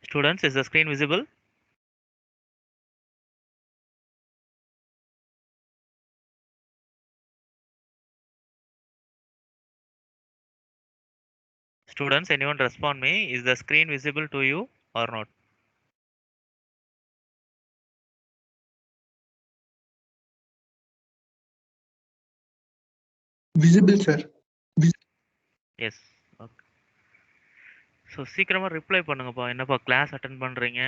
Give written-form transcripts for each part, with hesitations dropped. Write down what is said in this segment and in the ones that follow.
Students, is the screen visible? Students, anyone respond me? Is the screen visible to you or not? Visible, sir. Yes. Okay. So சீக்கிரமாக reply பண்ணுங்கப்பா. என்னப்பா class attend பண்ணுறீங்க,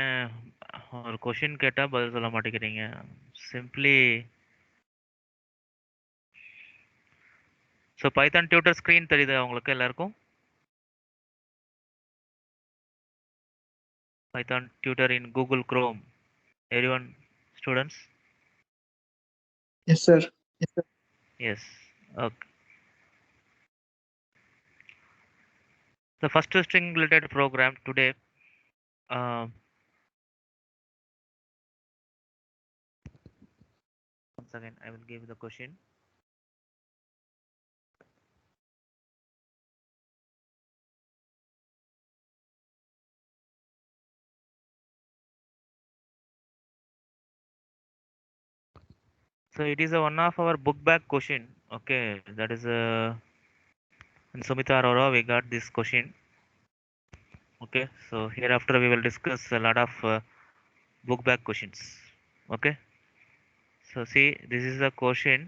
ஒரு question கேட்டால் பதில் சொல்ல மாட்டேங்கிறீங்க. Simply so Python tutor screen தெரியுது உங்களுக்கு எல்லாருக்கும்? Python tutor in Google chrome. Everyone students? Yes, sir. Yes, sir. Yes. Okay. The first string related program today. Once again, I will give the question. So it is a one of our book bag question. Okay, that is in Sumita Arora we got this question. Okay, so hereafter we will discuss a lot of book bag questions. Okay, so see, this is the question.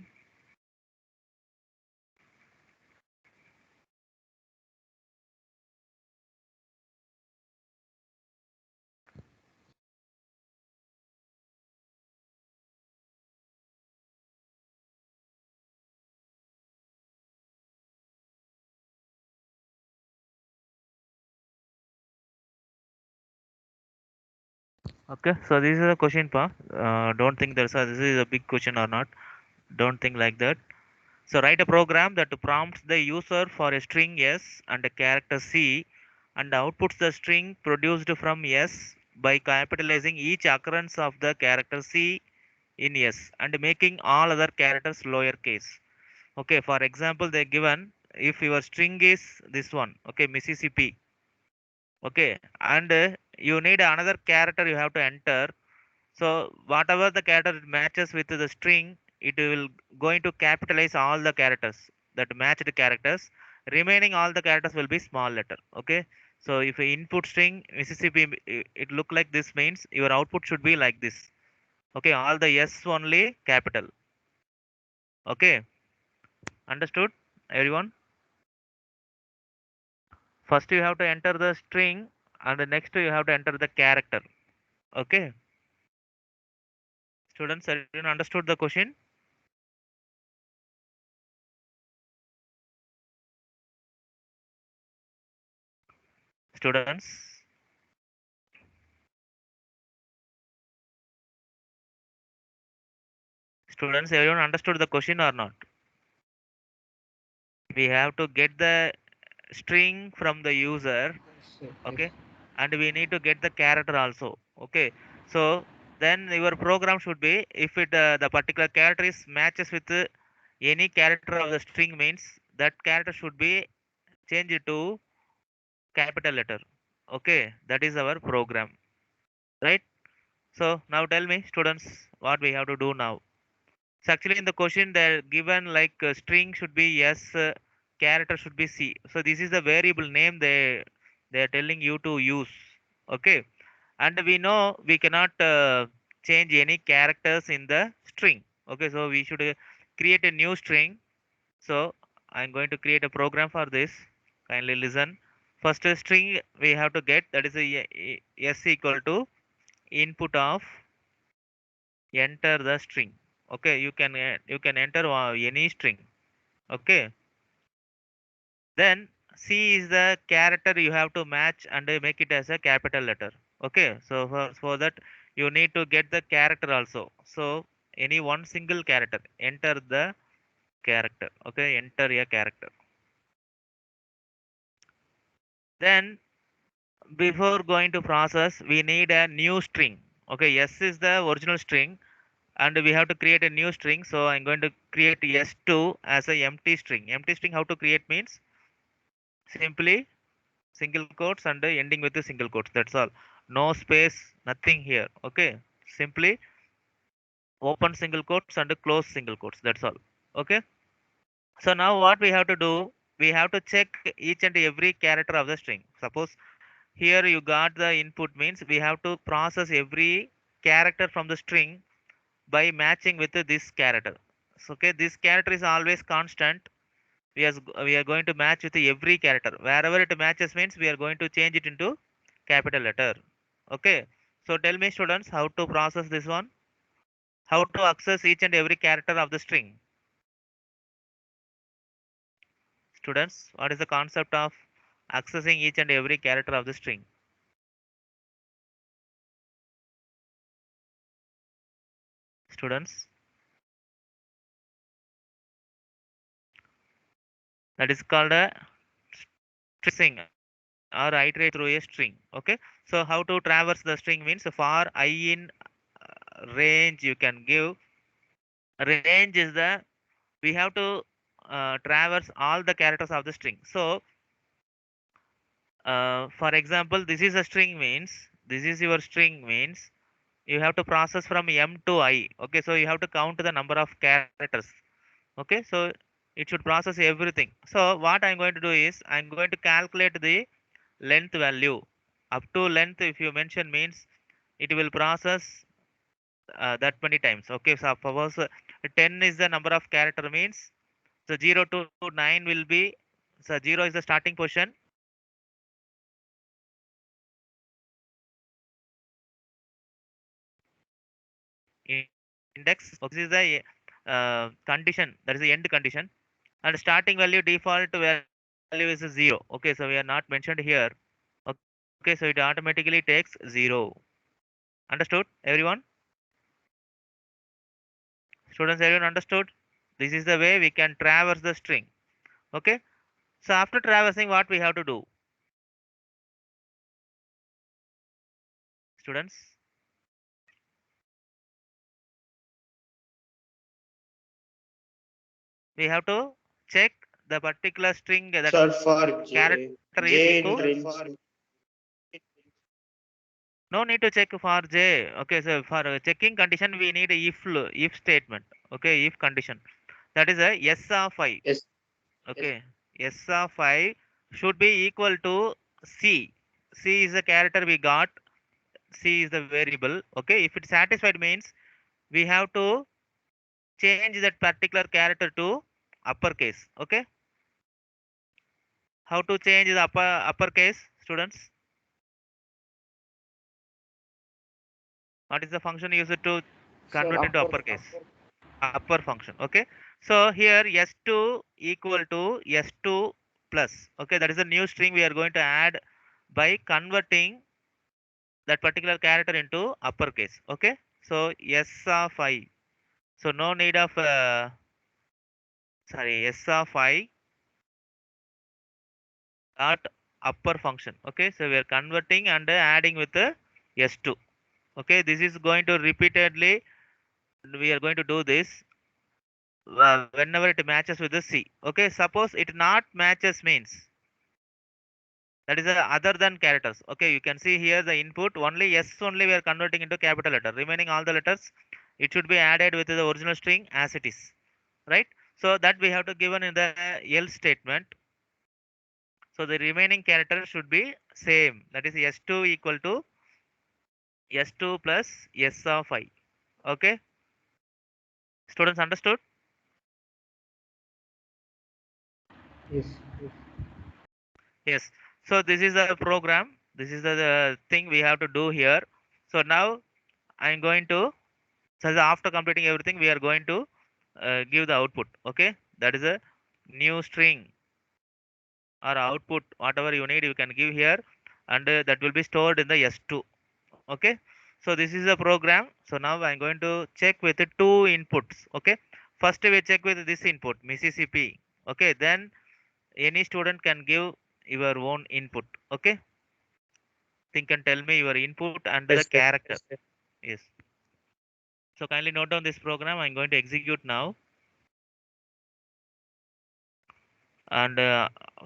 Okay, so this is a question pa. Don't think this is a big question or not. Don't think like that. So write a program that prompts the user for a string S and a character C and outputs the string produced from S by capitalizing each occurrence of the character C in S and making all other characters lowercase. Okay, for example, they given if your string is this one, okay, Mississippi, okay, and you need another character you have to enter. So whatever the character matches with the string, it will going to capitalize all the characters that matched characters. Remaining all the characters will be small letter. Okay. So if a input string Mississippi, it look like this means your output should be like this. Okay. All the S only capital. Okay. Understood, everyone? First you have to enter the string and the next you have to enter the character. Okay. Students, everyone understood the question? Students? Students, everyone understood the question or not? We have to get the string from the user, okay, and we need to get the character also, okay. So then your program should be, if it the particular character is matches with any character of the string means that character should be changed to capital letter. Okay, that is our program, right? So now tell me, students, what we have to do now. So actually in the question they're given like string should be yes, character should be C. So this is the variable name they are telling you to use. Okay, and we know we cannot change any characters in the string. Okay, so we should create a new string. So I'm going to create a program for this. Kindly listen. First string we have to get, that is a s equal to input of enter the string. Okay, you can enter any string. Okay, then C is the character you have to match and make it as a capital letter. Okay, so for that you need to get the character also. So any one single character, enter the character. Okay, enter a character. Then before going to process, we need a new string. Okay, S is the original string and we have to create a new string. So I'm going to create S2 as a empty string. Empty string how to create means simply single quotes and ending with the single quotes. That's all. no space, nothing here. Okay, simply open single quotes and close single quotes, that's all. Okay, so now what we have to do, we have to check each and every character of the string. Suppose here you got the input, means we have to process every character from the string by matching with this character. So, okay, this character is always constant. We are going to match with every character. Wherever it matches means we are going to change it into capital letter. Okay, so tell me students, how to process this one, how to access each and every character of the string. Students, what is the concept of accessing each and every character of the string? Students, that is called a string or iterate through a string. Okay, so how to traverse the string means, for I in range you can give, range is the, we have to traverse all the characters of the string. So for example, this is a string means, this is your string means you have to process from m to I. Okay, so you have to count the number of characters. Okay, so it should process everything. So what I'm going to do is I'm going to calculate the length value. Up to length, if you mention means, it will process that many times. Okay, so suppose 10 is the number of character means, so 0 to 9 will be, so 0 is the starting position, index. Okay, this is the condition, that is the end condition, and starting value default value is 0. Okay, so we are not mentioned here. Okay, so it automatically takes 0. Understood, everyone? Students, everyone understood? This is the way we can traverse the string. Okay, so after traversing, what we have to do, students? We have to check the particular string, that Sir, for character is J equal to, entry. no need to check for j. Okay, so for checking condition we need a if statement. Okay, if condition, that is a s of I. Yes, Okay, s of I should be equal to c. C is the character we got, c is the variable. Okay, if it's satisfied means we have to change that particular character to uppercase. Okay, how to change the uppercase, students? What is the function used to sir, convert into upper. uppercase? Upper function. Okay, so here s2 equal to s2 plus. Okay, that is a new string we are going to add by converting that particular character into uppercase. Okay, so s of I, so no need of sorry, s of I dot upper function. Okay, so we are converting and adding with s2. Okay, this is going to repeatedly, we are going to do this whenever it matches with the c. Okay, suppose it not matches means, that is other than characters. Okay, you can see here the input only s only we are converting into capital letter, remaining all the letters it should be added with the original string as it is, right? So that we have to given in the else statement. So the remaining character should be same, that is s2 equal to s2 plus s of I. Okay, students, understood? Yes, yes. Yes, so this is the program, this is the thing we have to do here. So now I'm going to, so after completing everything we are going to give the output. Okay, that is a new string or output, whatever you need you can give here, and that will be stored in the s2. Okay, so this is a program. So now I'm going to check with the two inputs. Okay, first we check with this input Mississippi. Okay, then any student can give your own input. Okay, think and tell me your input and the Yes, sir. character. Yes, sir. Yes, so kindly note down this program, I'm going to execute now. And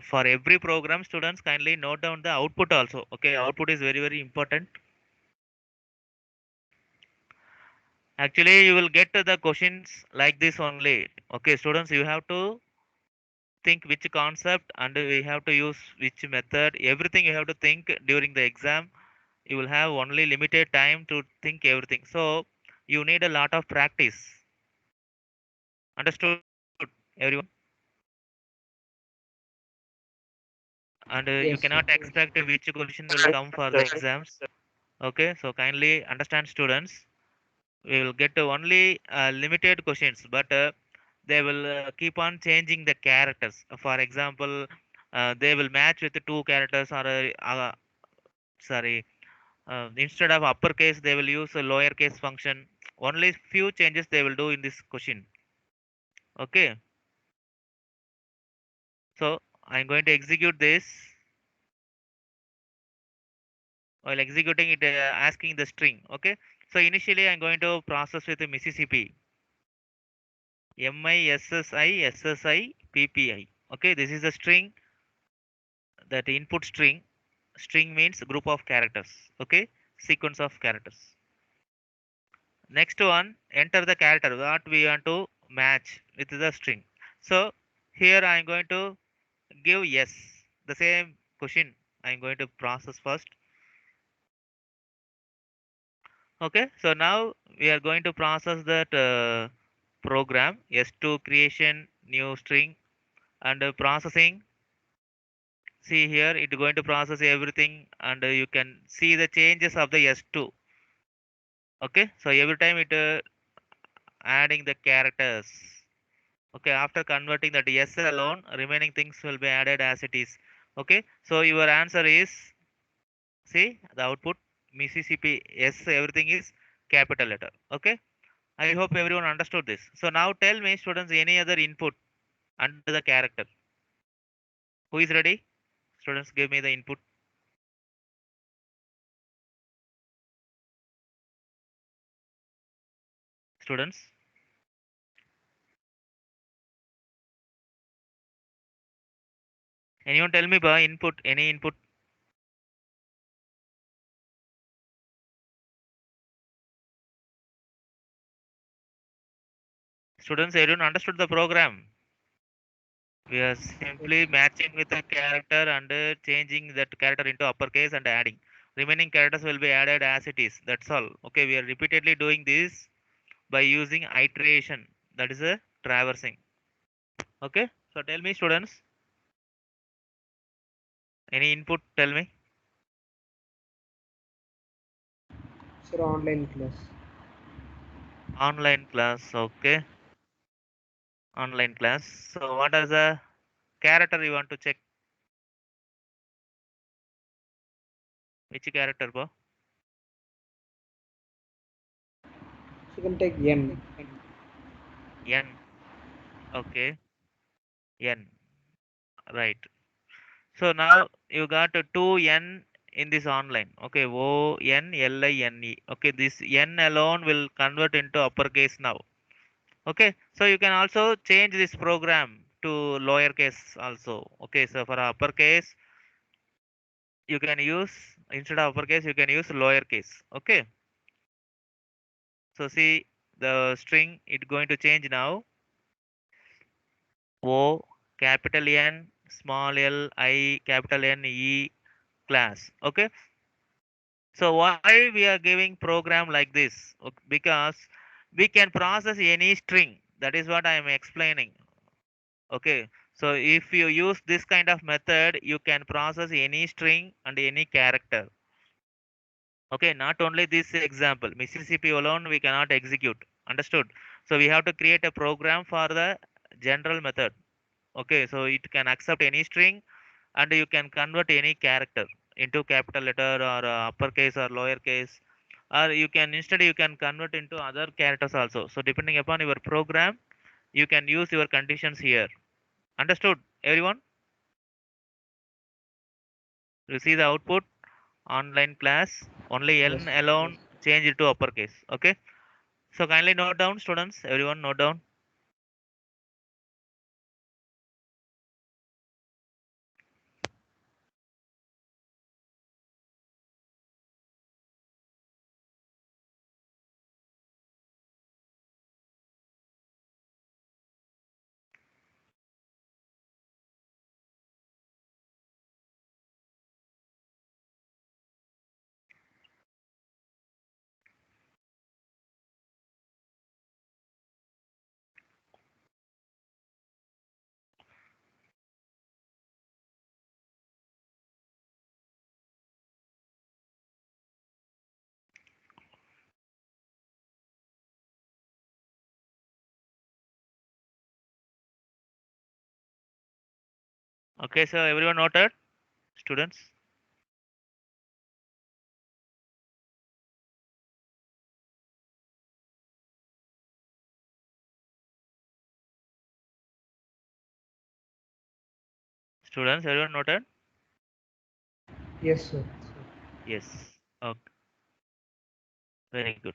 for every program, students kindly note down the output also. Okay, output is very very important. Actually, you will get to the questions like this only. Okay, students, you have to think which concept and we have to use which method. Everything you have to think during the exam. You will have only limited time to think everything. So you need a lot of practice. Understood, everyone? And you Yes, sir. cannot expect which question will come for the exams. Okay, so kindly understand, students. We will get only limited questions, but they will keep on changing the characters. For example, they will match with the two characters, or sorry, instead of uppercase, they will use a lowercase function. Only few changes they will do in this question. Okay, so I'm going to execute this. While executing it, asking the string. Okay, so initially I'm going to process with the Mississippi. MISSI Okay, this is a string, that input string. String means group of characters. Okay, sequence of characters. Next one, enter the character what we want to match with the string. So here I'm going to give yes. The same question I'm going to process first. Okay, so now we are going to process that program S2 creation new string and processing. See here, it's going to process everything, and you can see the changes of the S2. Okay, so every time it adding the characters. Okay, after converting that S alone, remaining things will be added as it is. Okay, so your answer is, see the output Mississippi S, everything is capital letter. Okay, I hope everyone understood this. So now tell me, students, any other input under the character. Who is ready? Students, give me the input. Students, anyone tell me by input, any input? Students, everyone understood the program. We are Yes, simply matching with the character and changing that character into uppercase and adding. Remaining characters will be added as it is. That's all. Okay, we are repeatedly doing this by using iteration. That is a traversing. Okay, so tell me, students, any input? Tell me. sir. Online class. Online class. Okay, online class. So, what is the character you want to check? Which character, bro? You can take N. N. Okay, N. Right. So now you got two N in this online. Okay, ONLINE. Okay, this N alone will convert into uppercase now. Okay, so you can also change this program to lowercase also. Okay, so for uppercase, you can use, instead of uppercase, you can use lowercase. Okay, so see the string, it going to change now. O capital N small l I capital N E class. Okay, so why we are giving program like this? Because we can process any string. That is what I am explaining. Okay. So if you use this kind of method, you can process any string and any character. Okay. Not only this example, Mississippi alone we cannot execute. Understood? So we have to create a program for the general method. Okay. So it can accept any string and you can convert any character into capital letter or uppercase or lowercase, or you can instead you can convert into other characters also. So depending upon your program, you can use your conditions here. Understood, everyone? You see the output, online class, only Yes. N alone change it to uppercase. Okay, so kindly note down, students, everyone note down. Okay, so everyone noted, students? Students, everyone noted? Yes, sir. Yes. Okay, very good.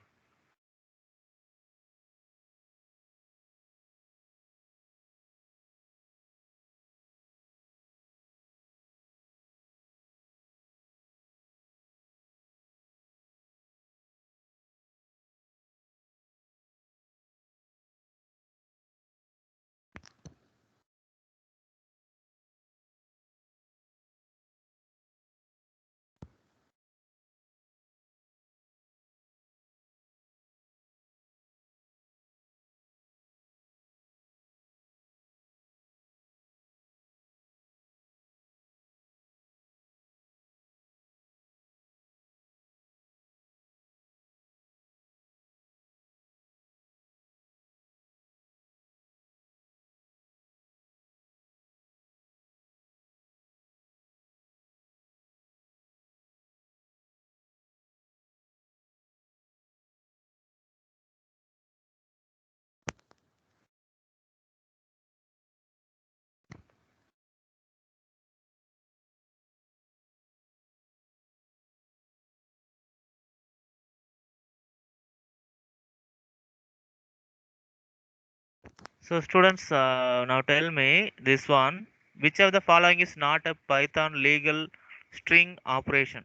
So students, now tell me this one. Which of the following is not a Python legal string operation?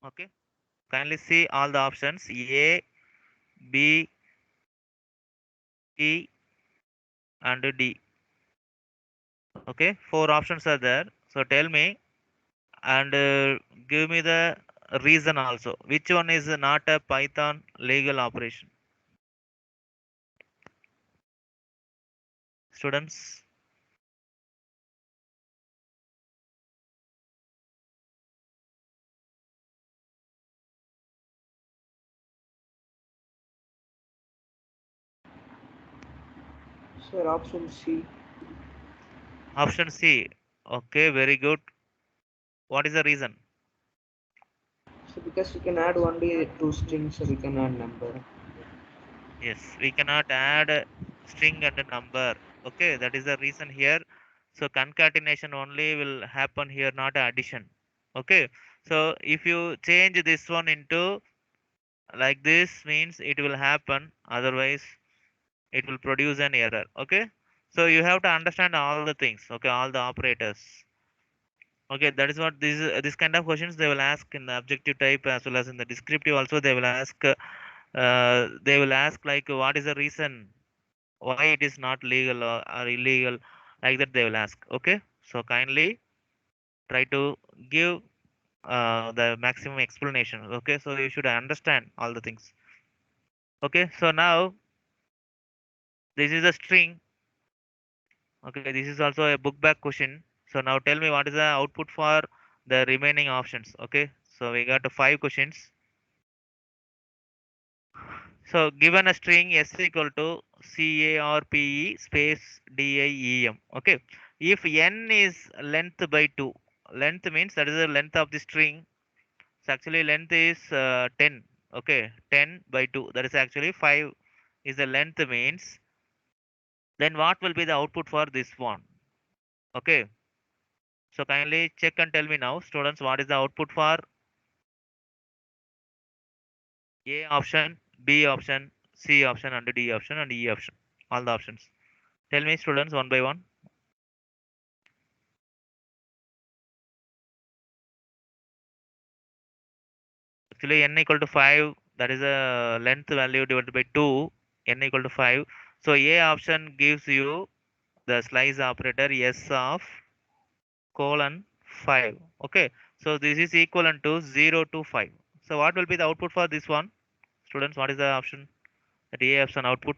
Okay. Kindly see all the options A, B, E, and D. Okay. Four options are there. So tell me and give me the reason also. Which one is not a Python legal operation? Students. Sir, option C. Option C. Okay. Very good. What is the reason? So because we can add only two strings, so we can add number. Yes, we cannot add a string and a number. Okay, that is the reason here. So concatenation only will happen here, not addition. Okay, so if you change this one into like this means it will happen. Otherwise, it will produce an error. Okay, so you have to understand all the things. Okay, all the operators. Okay, that is what this kind of questions they will ask in the objective type as well as in the descriptive also they will ask. They will ask like what is the reason why it is not legal or illegal, like that they will ask. Okay, so kindly try to give the maximum explanation. Okay, so you should understand all the things. Okay, so now this is a string. Okay, this is also a book back question. So now tell me what is the output for the remaining options. Okay, so we got 5 questions. So given a string s equal to carpe space diem. Okay, if n is length by 2, length means that is the length of the string. So actually length is 10. Okay, 10 by 2, that is actually 5 is the length means. Then what will be the output for this one? Okay, so kindly check and tell me now, students, what is the output for A option, B option, C option, and D option, and E option? All the options. Tell me, students, one by one. Actually, n equal to 5, that is a length value divided by 2, n equal to 5. So A option gives you the slice operator S of colon 5. Okay, so this is equivalent to 0 to 5. So what will be the output for this one? Students, what is the option? The A option output.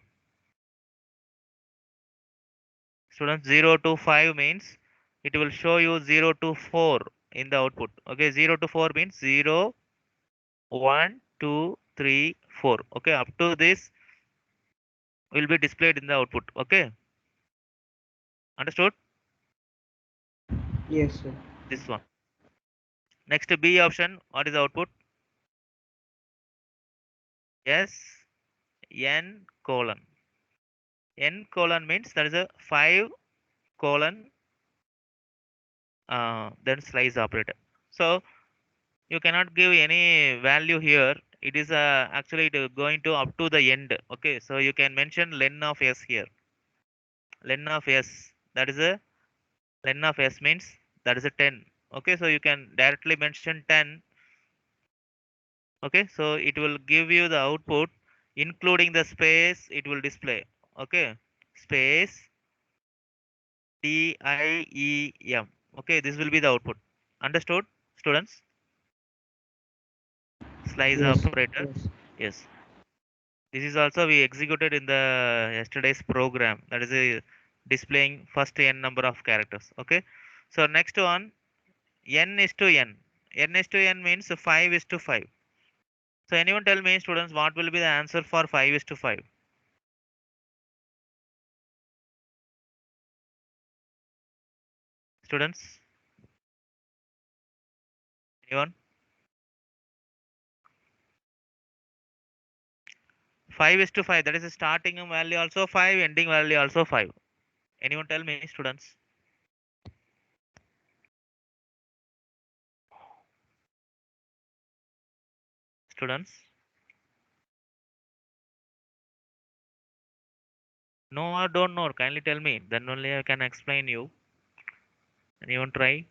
Students, 0 to 5 means it will show you 0 to 4 in the output. Okay, 0 to 4 means 0, 1, 2, 3, 4. Okay, up to this will be displayed in the output. Okay, understood? Yes, sir. This one. Next B option, what is the output? S n colon. N colon means there is a 5 colon then slice operator. So you cannot give any value here. It is actually it is going to up to the end. Okay, so you can mention len of s here. Len of s, that is a len of s means that is a 10. Okay, so you can directly mention 10. Okay, so it will give you the output including the space it will display. Okay, space DIEM. Okay, this will be the output. Understood, students? Slice Yes, operator. yes. Yes. This is also we executed in the yesterday's program. That is displaying first n number of characters. Okay. So next one, n is to n. N is to n means 5 is to 5. So anyone tell me, students, what will be the answer for 5 is to 5? Students, anyone? 5 is to 5. That is the starting value also 5, ending value also 5. Anyone tell me, students? Students? No or don't know. Kindly tell me. Then only I can explain you. Anyone try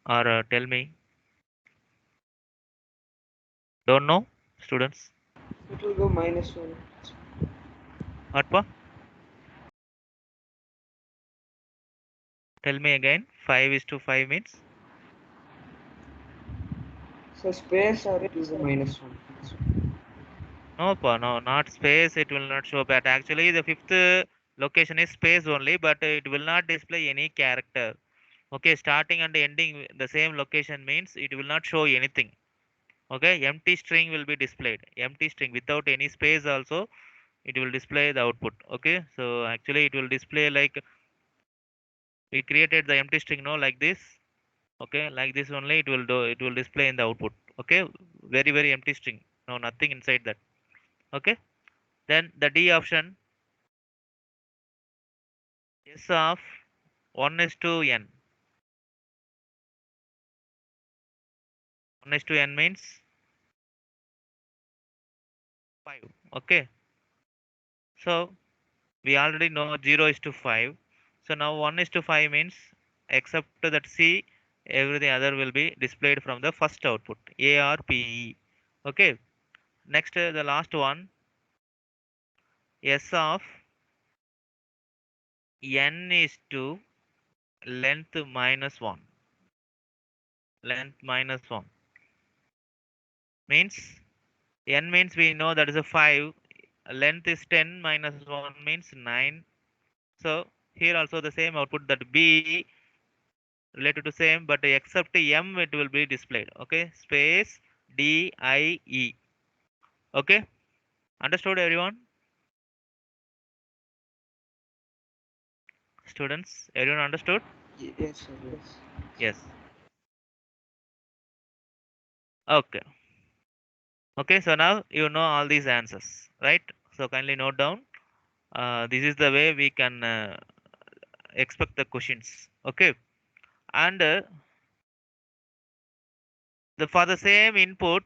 or tell me? Don't know, students? It will go -1. What? Pa? Tell me again. 5 is to 5 means? So space or it will go -1. No, pa, no, not space. It will not show. But actually, the fifth location is space only, but it will not display any character. Okay, starting and ending the same location means it will not show anything. Okay, empty string will be displayed. Empty string without any space also, it will display the output. Okay, so actually it will display like we created the empty string, no, like this. Okay, like this only it will display in the output. Okay, very empty string. No, nothing inside that. Okay, then the D option S of 1 is to n. 1 is to n means 5. Okay, so we already know 0 is to 5. So now 1 is to 5 means except that C, everything other will be displayed from the first output A or PE. Okay, next the last one S of n is to length minus 1. Length minus 1 means n means we know that is a 5. Length is 10 minus 1 means 9. So here also the same output that B related to same, but except M it will be displayed. Okay, space DIE. Okay, understood everyone? Students, everyone understood? Yes, sir. Yes. Yes. Okay. Okay, so now you know all these answers, right? So kindly note down. This is the way we can expect the questions. Okay, and the for the same input.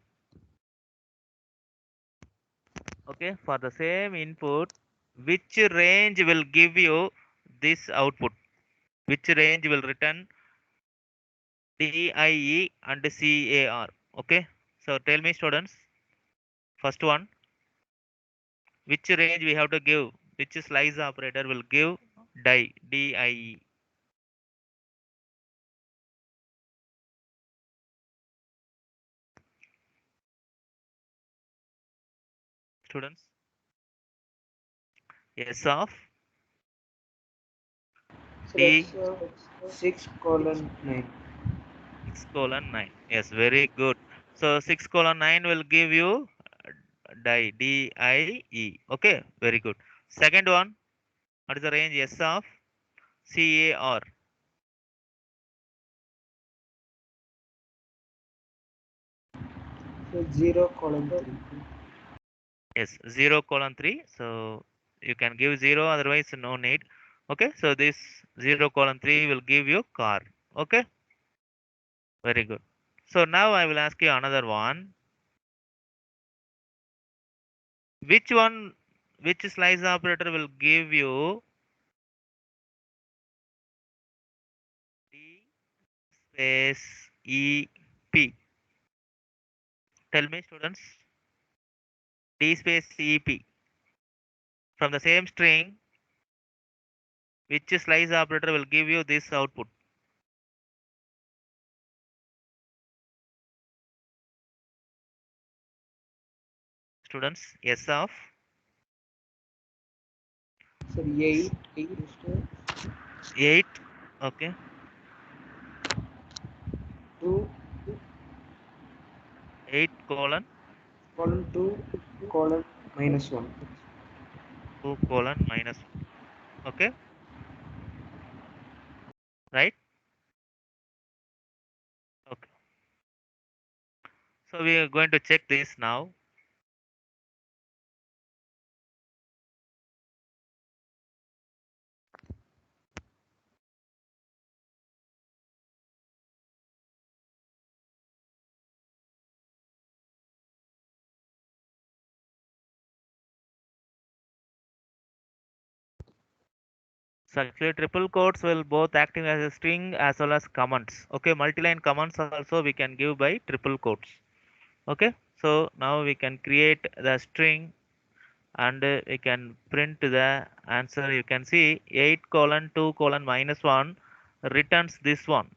Okay, for the same input, which range will give you this output? Which range will return DIE and CAR? Okay, so tell me, students. First one, which range we have to give? Which slice operator will give DIE? Students, S of So D that's 6:9. 6 colon 9. Yes, very good. So 6 colon 9 will give you DIE. Okay, very good. Second one, what is the range? S of CAR. So 0 colon 3. Yes, 0:3. So you can give 0, otherwise no need. Okay, so this 0:3 will give you car. Okay, very good. So now I will ask you another one. Which one, which slice operator will give you D space EP? Tell me, students. D space EP. From the same string, which slice operator will give you this output? Students, S of So 8 is to 8. Okay, 2 8 colon colon 2 colon minus 1. 2 colon minus 1. Okay, right? Okay. So we are going to check this now. So actually triple quotes will both acting as a string as well as comments. Okay, multi-line comments also we can give by triple quotes. Okay, so now we can create the string and we can print the answer. You can see 8 colon 2 colon minus 1 returns this one.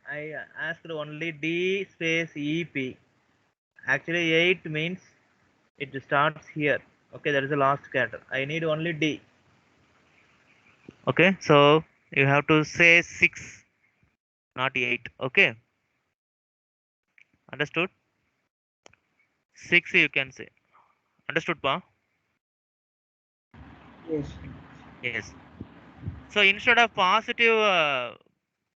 I asked only D space EP. Actually 8 means it starts here. Okay, that is the last character. I need only D. Okay, so you have to say 6, not 8. Okay, understood? 6 you can say. Understood, Pa? Yes. Yes. So instead of positive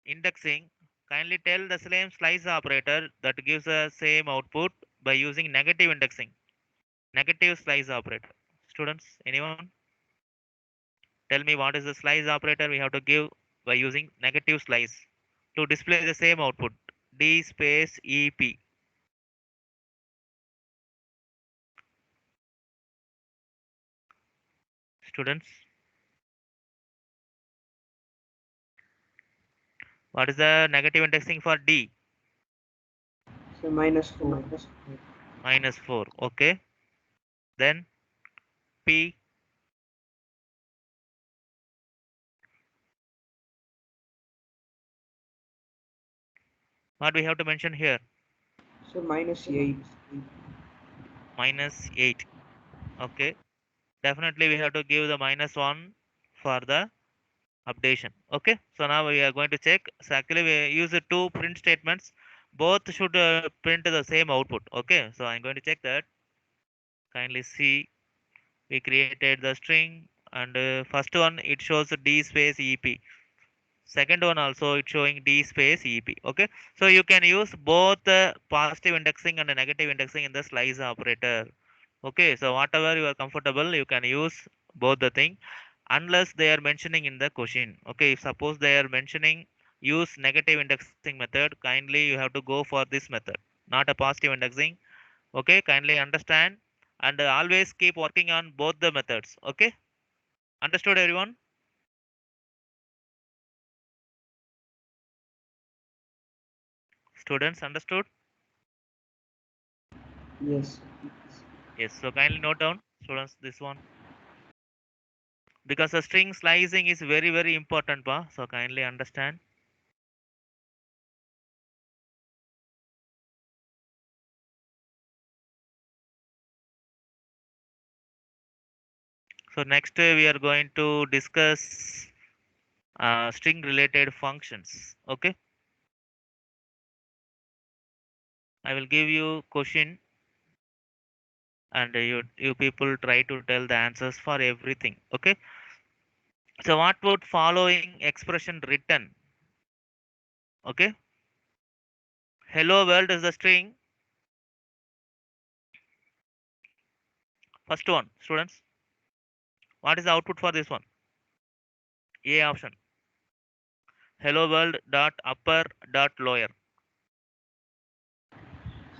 indexing, kindly tell the same slice operator that gives the same output by using negative indexing. Negative slice operator. Students, anyone? Tell me what is the slice operator we have to give by using negative slice to display the same output. D space EP. Students, what is the negative indexing for D? So minus 4. Minus 4. Okay. Then P. What we have to mention here? So minus 8. Minus 8. Okay. Definitely we have to give the minus 1 for the updation. Okay. So now we are going to check. So actually we use the two print statements. Both should print the same output. Okay. So I'm going to check that. Kindly see. We created the string and first one it shows D space EP. Second one also it's showing D space EP. Okay. So you can use both positive indexing and negative indexing in the slice operator. Okay. So whatever you are comfortable, you can use both the thing unless they are mentioning in the question. Okay. If suppose they are mentioning use negative indexing method, kindly you have to go for this method, not a positive indexing. Okay. Kindly understand and always keep working on both the methods. Okay. Understood everyone? Students understood? Yes. Yes, so kindly note down, students, this one. Because the string slicing is very, very important, pa. So kindly understand. So next we are going to discuss string related functions. Okay. I will give you question and you people try to tell the answers for everything. Okay. So what would following expression written? Okay. Hello world is the string. First one, students. What is the output for this one? A option. Hello world dot upper dot lower.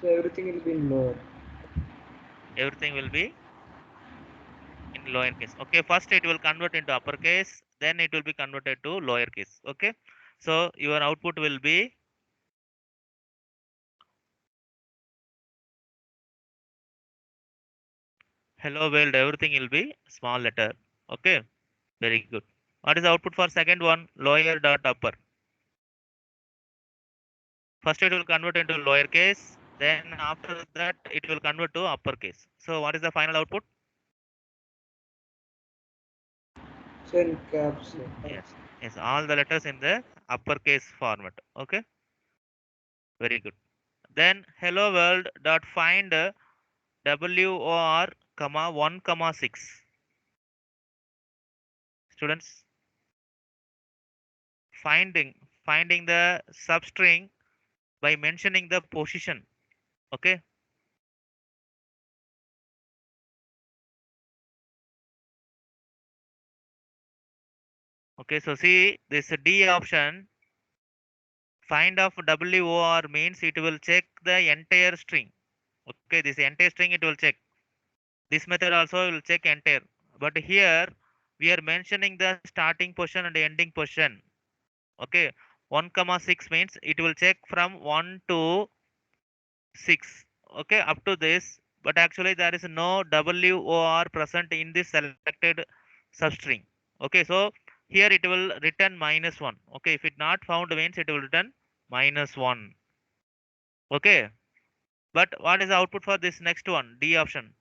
So everything will be in lower. Everything will be in lowercase. Okay, first it will convert into uppercase, then it will be converted to lowercase. Okay, so your output will be hello world. Everything will be small letter. Okay, very good. What is the output for second one? Lower dot upper. First it will convert into lowercase, then after that it will convert to uppercase. So what is the final output? So in caps. Yes, yes, all the letters in the uppercase format. Okay, very good. Then hello world dot find WOR comma 1 comma 6. Students, finding the substring by mentioning the position. Okay, okay, so see this D option, find of WOR means it will check the entire string. Okay, this entire string it will check. This method also will check entire. But here we are mentioning the starting position and ending position. Okay, 1 comma 6 means it will check from 1 to 6. Okay, up to this. But actually there is no WOR present in this selected substring. Okay, so here it will return -1. Okay, if it not found means it will return -1. Okay, but what is the output for this next one? D option.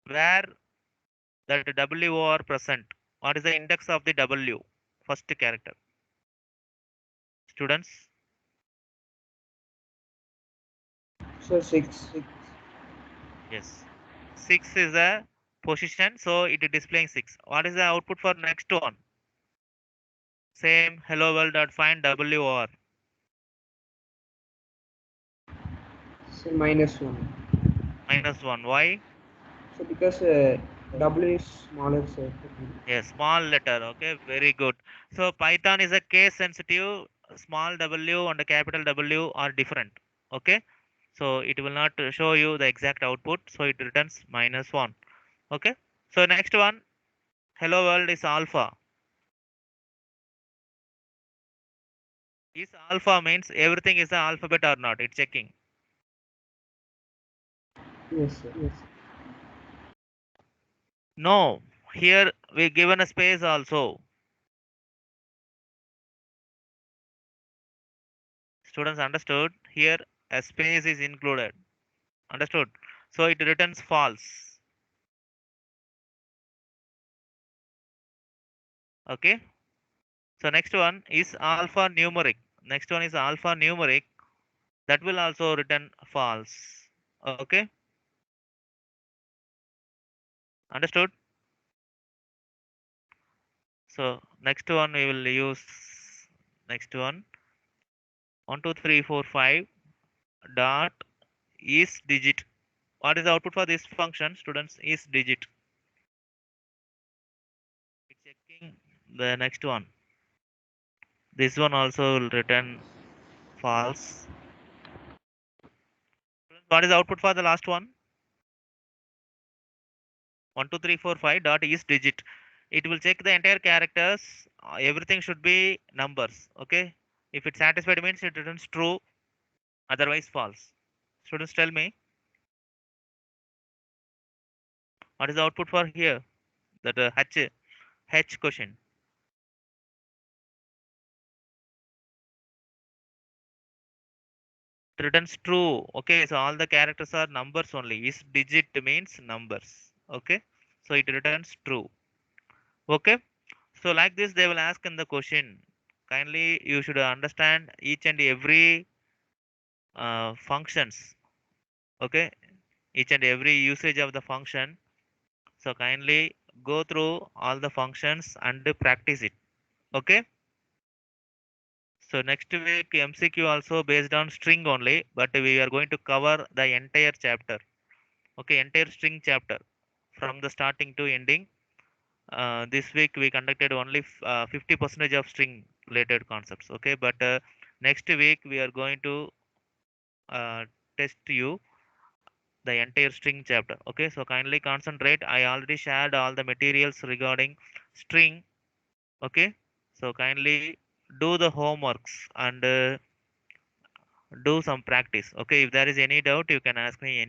Where that WOR present. What is the index of the W? First character. Students, So 6. yes. 6 is the position, so it is displaying 6. What is the output for next one? Same hello world dot find WOR So -1. -1. Why? So because W is smaller, so A small letter. Okay, very good. So Python is a case sensitive. Small W and a capital W are different. Okay, so it will not show you the exact output. So it returns -1. Okay, so next one, hello world is alpha. Is alpha means everything is the alphabet or not? It's checking. yes, sir. Yes. No, here we given a space also. Students understood? Here a space is included. Understood? So it returns false. Okay. So next one is alpha numeric. Next one is alpha numeric. That will also return false. Okay. Understood? So next one we will use next one 1 2 3 4 5 dot is digit. What is the output for this function? Students, is digit. It's checking the next one. This one also will return false. What is the output for the last one? 1 2 3 4 5 dot is digit. It will check the entire characters. Everything should be numbers. Okay. If it's satisfied means it returns true. Otherwise false. Students, tell me what is the output for here? That H question. It returns true. Okay. So all the characters are numbers only. Is digit means numbers. Okay. So it returns true. Okay. So like this they will ask in the question. Kindly you should understand each and every functions. Okay, each and every usage of the function. So kindly go through all the functions and practice it. Okay. So next week MCQ also based on string only, but we are going to cover the entire chapter. Okay, entire string chapter from the starting to ending. This week we conducted only 50% of string related concepts. Okay, but next week we are going to uh, test you the entire string chapter. Okay, so kindly concentrate. I already shared all the materials regarding string. Okay, so kindly do the homeworks and do some practice. Okay, if there is any doubt you can ask me